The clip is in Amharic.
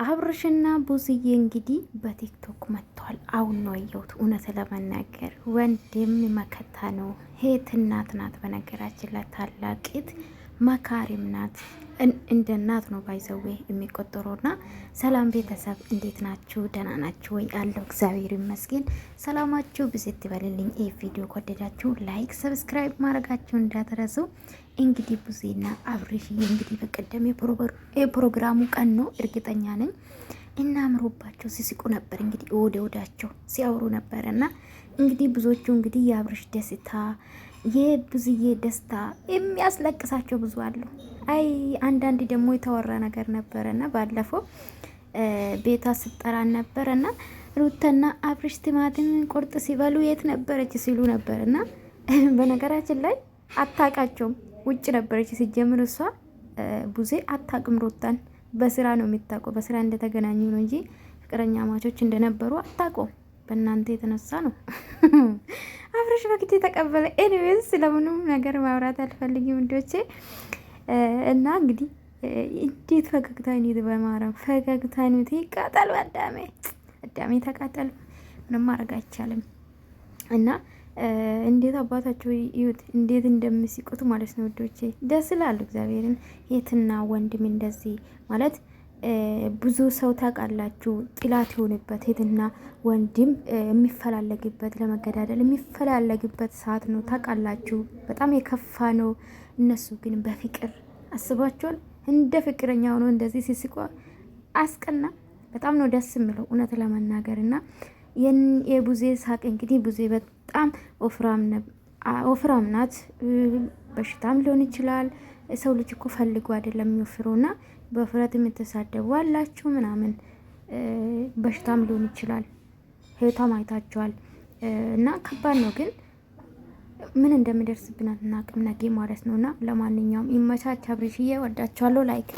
አብርሽና ቡዝዬ እንግዲህ በቲክቶክ መጥተዋል። አሁን ነው ያየሁት። እውነት ለመናገር ወንድም መከታ ነው። ሄት እናት ናት። በነገራችን ላይ ታላቂት መካሪም ናት። እንደ እናት ነው ባይዘዌ የሚቆጠረውና። ሰላም ቤተሰብ እንዴት ናችሁ? ደህና ናችሁ ወይ? አለው እግዚአብሔር ይመስገን። ሰላማችሁ ብዝት ይበልልኝ። ይህ ቪዲዮ ከወደዳችሁ ላይክ፣ ሰብስክራይብ ማድረጋችሁ እንዳትረሱ። እንግዲህ ቡዜና አብርሽ እንግዲህ በቀደም የፕሮግራሙ ቀን ነው እርግጠኛ ነኝ እና አምሮባቸው ሲስቁ ነበር። እንግዲህ ወዳቸው ሲያወሩ ነበር እና እንግዲህ ብዙዎቹ እንግዲህ የአብርሽ ደስታ የቡዝዬ ደስታ የሚያስለቅሳቸው ብዙ አሉ። አይ አንዳንድ ደግሞ የተወራ ነገር ነበረና ባለፈው ቤታ ስጠራን ነበረና ሩታና አብርሽ ቲማቲም ቁርጥ ሲበሉ የት ነበረች ሲሉ ነበርና በነገራችን ላይ አታውቃቸውም። ውጭ ነበረች ሲጀምር እሷ ቡዜ አታውቅም ሩታን። በስራ ነው የሚታውቀው። በስራ እንደተገናኙ ነው እንጂ ፍቅረኛ ማቾች እንደነበሩ አታውቀውም። በእናንተ የተነሳ ነው አብርሽ በግድ የተቀበለ። ኤኒዌይስ ስለምንም ነገር ማውራት አልፈልግም እንዶቼ እና እንግዲህ እንዴት ፈገግታ ነው በማረም ፈገግታ ነው ይቃጠል። አዳሜ ተቃጠል። ምንም ማድረግ አይቻልም። እና እንዴት አባታቸው ይዩት እንዴት እንደምሲቁት ማለት ነው ወዶቼ። ደስ ይላሉ። እግዚአብሔርን የትና ወንድም እንደዚህ ማለት ብዙ ሰው ታውቃላችሁ ጥላት የሆነበት የትና ወንድም የሚፈላለግበት ለመገዳደል የሚፈላለግበት ሰዓት ነው ታውቃላችሁ። በጣም የከፋ ነው። እነሱ ግን በፍቅር አስባቸዋል። እንደ ፍቅረኛ ሆኖ እንደዚህ ሲስቁ አስቀና። በጣም ነው ደስ የሚለው እውነት ለመናገር እና የቡዜ ሳቅ እንግዲህ ቡዜ በጣም ወፍራም ናት። በሽታም ሊሆን ይችላል። ሰው ልጅ እኮ ፈልጎ አይደለም የሚወፍረውና በፍረት የምትሳደቡ አላችሁ ምናምን በሽታም ሊሆን ይችላል። ህይወቷም አይታችኋል እና ከባድ ነው። ግን ምን እንደሚደርስብን አናውቅም ነገ ማለት ነውና ለማንኛውም ይመቻች። አብርሽዬ ወዳችኋለሁ። ላይክ